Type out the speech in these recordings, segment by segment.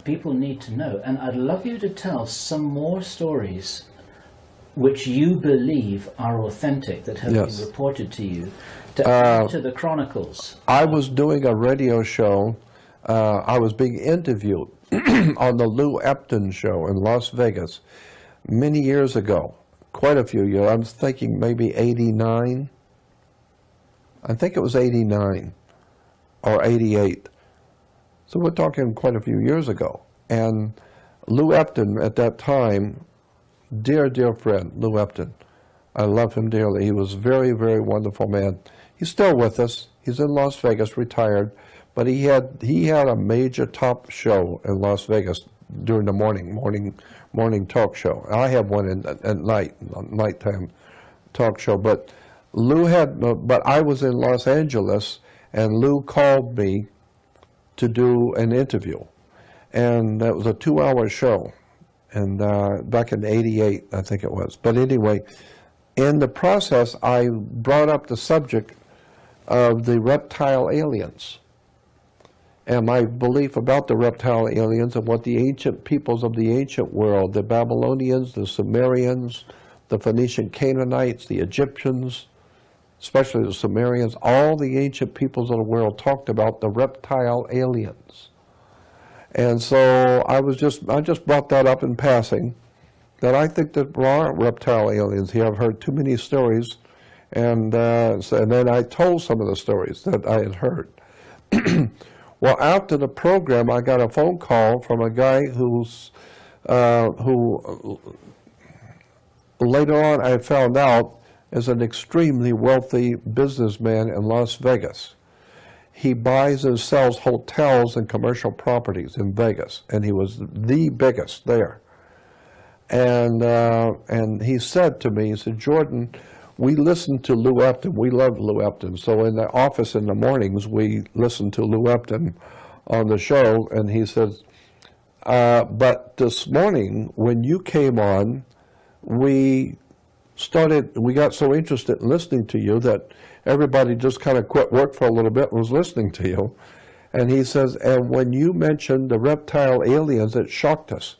people need to know. And I'd love you to tell some more stories which you believe are authentic, that have been reported to you, to add to the chronicles. I was doing a radio show. I was being interviewed on the Lou Epton show in Las Vegas many years ago, quite a few years. I'm thinking maybe 89. I think it was 89 or 88. So we're talking quite a few years ago. And Lou Epton at that time, dear, dear friend, Lou Epton, I love him dearly. He was a very, very wonderful man. He's still with us. He's in Las Vegas, retired. But he had a major top show in Las Vegas during the morning talk show. I have one at nighttime talk show. But but I was in Los Angeles, and Lou called me to do an interview, and that was a 2-hour show, and back in '88, I think it was. But anyway, in the process, I brought up the subject of the reptile aliens, and my belief about the reptile aliens and what the ancient peoples of the ancient world, the Babylonians, the Sumerians, the Phoenician Canaanites, the Egyptians, especially the Sumerians, all the ancient peoples of the world talked about the reptile aliens. And so I just brought that up in passing, that I think that there are reptile aliens here. I've heard too many stories, and then I told some of the stories that I had heard. Well, after the program, I got a phone call from a guy who later on I found out is an extremely wealthy businessman in Las Vegas. He buys and sells hotels and commercial properties in Vegas, and he was the biggest there. And he said to me, he said, Jordan, we listened to Lou Epton. We love Lou Epton. So in the office in the mornings, we listened to Lou Epton on the show. And he says, but this morning, when you came on, we got so interested in listening to you that everybody just kind of quit work for a little bit and was listening to you. And he says, and when you mentioned the reptile aliens, it shocked us.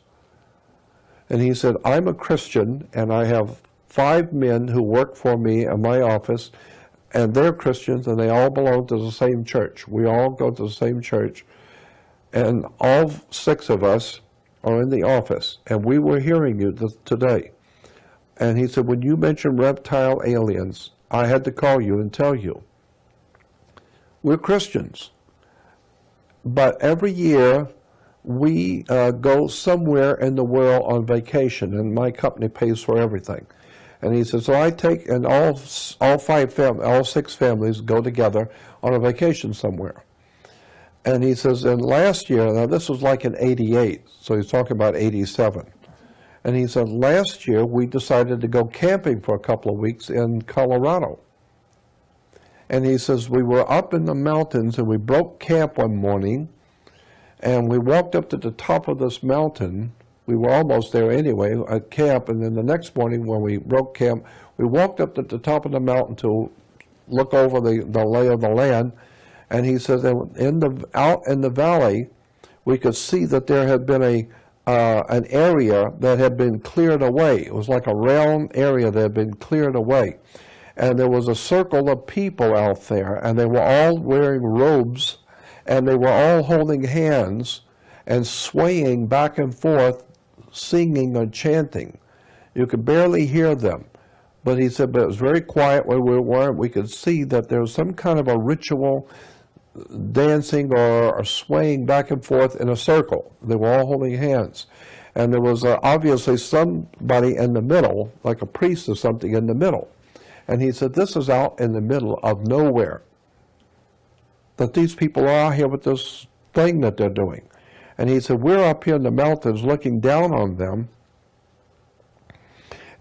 And he said, I'm a Christian, and I have 5 men who work for me in my office, and they're Christians, and they all belong to the same church. We all go to the same church, and all 6 of us are in the office, and we were hearing you today. And he said, when you mentioned reptile aliens, I had to call you and tell you, we're Christians, but every year we go somewhere in the world on vacation, and my company pays for everything. And he said, so I take, and all 6 families go together on a vacation somewhere. And he says, and last year, now this was like in '88, so he's talking about '87. And he said, last year we decided to go camping for a couple of weeks in Colorado. And he says, we were up in the mountains, and we broke camp one morning, and we walked up to the top of this mountain. We were almost there anyway at camp, and then the next morning when we broke camp, we walked up to the top of the mountain to look over the lay of the land. And he says that out in the valley, we could see that there had been an area that had been cleared away. It was like a round area that had been cleared away. And there was a circle of people out there, and they were all wearing robes, and they were all holding hands and swaying back and forth, singing or chanting. You could barely hear them. But he said, but it was very quiet where we were. We could see that there was some kind of a ritual dancing or swaying back and forth in a circle. They were all holding hands. And there was obviously somebody in the middle, like a priest or something in the middle. And he said, this is out in the middle of nowhere, that these people are here with this thing that they're doing. And he said, we're up here in the mountains looking down on them.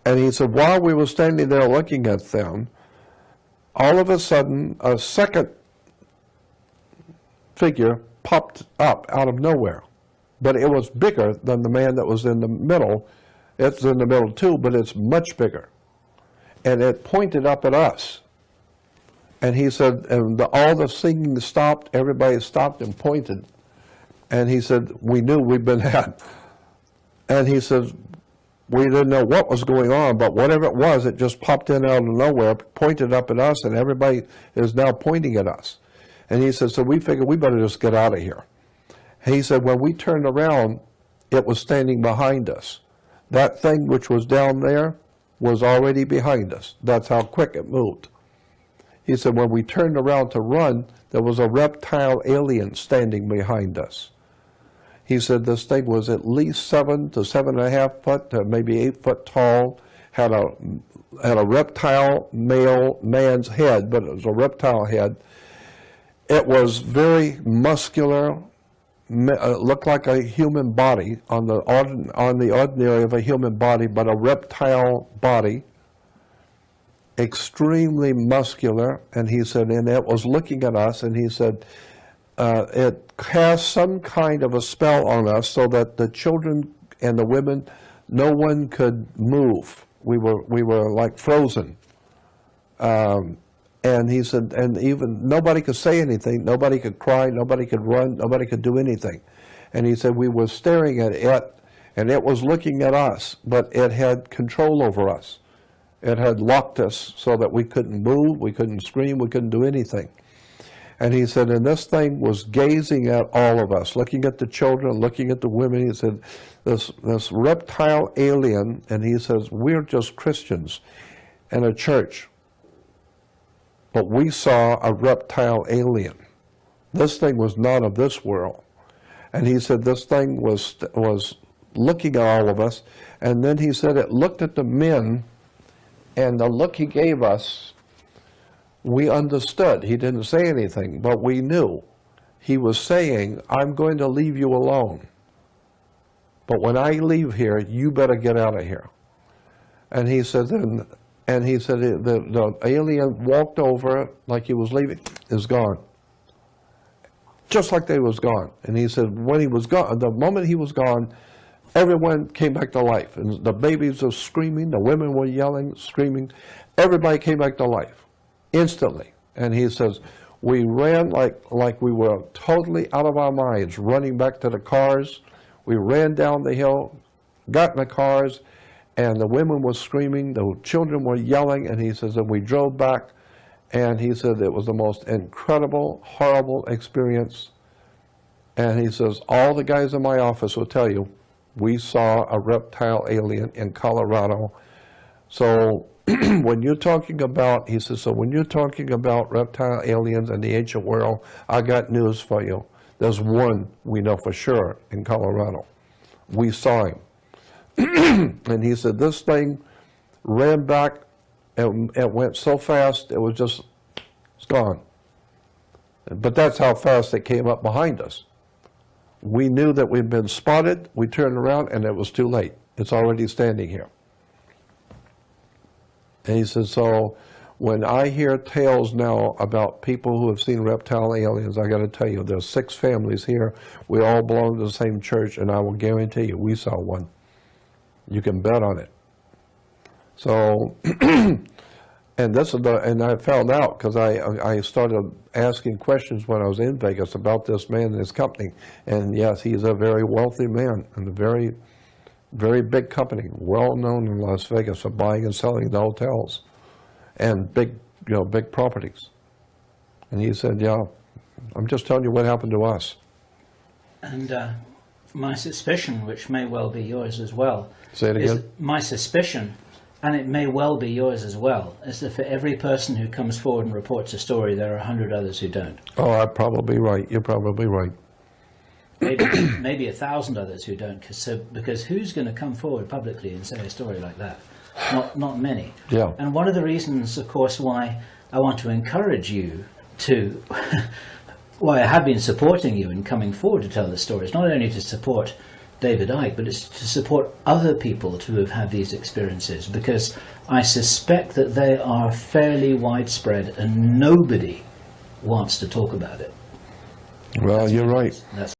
And he said, while we were standing there looking at them, all of a sudden, a second figure popped up out of nowhere. But it was bigger than the man that was in the middle. It's in the middle too, but it's much bigger. And it pointed up at us. And he said, and all the singing stopped, everybody stopped and pointed. And he said, we knew we'd been had. And he said, we didn't know what was going on, but whatever it was, it just popped in out of nowhere, pointed up at us, and everybody is now pointing at us. And he said, so we figured we better just get out of here. He said, when we turned around, it was standing behind us. That thing which was down there was already behind us. That's how quick it moved. He said, when we turned around to run, there was a reptile alien standing behind us. He said this thing was at least 7 to 7.5 foot, maybe 8 foot tall, had a reptile man's head, but it was a reptile head. It was very muscular, looked like a human body on the ordinary of a human body, but a reptile body, extremely muscular. And he said, and it was looking at us, and he said, it cast some kind of a spell on us so that the children and the women, no one could move. We were like frozen. And he said, and even nobody could say anything, nobody could cry, nobody could run, nobody could do anything. And he said, we were staring at it, and it was looking at us, but it had control over us. It had locked us so that we couldn't move, we couldn't scream, we couldn't do anything. And he said, and this thing was gazing at all of us, looking at the children, looking at the women. He said, this reptile alien, and he says, we're just Christians in a church, but we saw a reptile alien. This thing was not of this world. And he said, this thing was looking at all of us, and then he said it looked at the men, and the look he gave us, we understood. He didn't say anything, but we knew. He was saying, I'm going to leave you alone. But when I leave here, you better get out of here. And he said, the alien walked over like he was leaving, is gone. Just like they was gone. And he said, when he was gone, the moment he was gone, everyone came back to life. And the babies were screaming, the women were yelling, screaming. Everybody came back to life. Instantly. And he says, we ran like we were totally out of our minds, running back to the cars. We ran down the hill, got in the cars, and the women were screaming, the children were yelling, and he says, and we drove back, and he said it was the most incredible, horrible experience. And he says, all the guys in my office will tell you, we saw a reptile alien in Colorado. So when you're talking about, he says, so when you're talking about reptile aliens in the ancient world, I got news for you. There's one we know for sure in Colorado. We saw him. And he said, this thing ran back, and it went so fast, it was just, it's gone. But that's how fast it came up behind us. We knew that we'd been spotted, we turned around, and it was too late. It's already standing here. And he says, so when I hear tales now about people who have seen reptile aliens, I got to tell you, there's 6 families here. We all belong to the same church, and I will guarantee you, we saw one. You can bet on it. So, and this is and I found out because I started asking questions when I was in Vegas about this man and his company. And yes, he's a very wealthy man and a very, very big company, well known in Las Vegas for buying and selling the hotels and big properties. And he said, yeah, I'm just telling you what happened to us. And my suspicion, which may well be yours as well, say it again. My suspicion, and it may well be yours as well, is that for every person who comes forward and reports a story, there are 100 others who don't. Oh, I'm probably right. You're probably right. Maybe 1,000 others who don't, because who's going to come forward publicly and say a story like that? Not many. Yeah. And one of the reasons, of course, why I want to encourage you to, why I have been supporting you in coming forward to tell the stories, not only to support David Icke, but it's to support other people to have had these experiences, because I suspect that they are fairly widespread and nobody wants to talk about it. Well, you're right. That's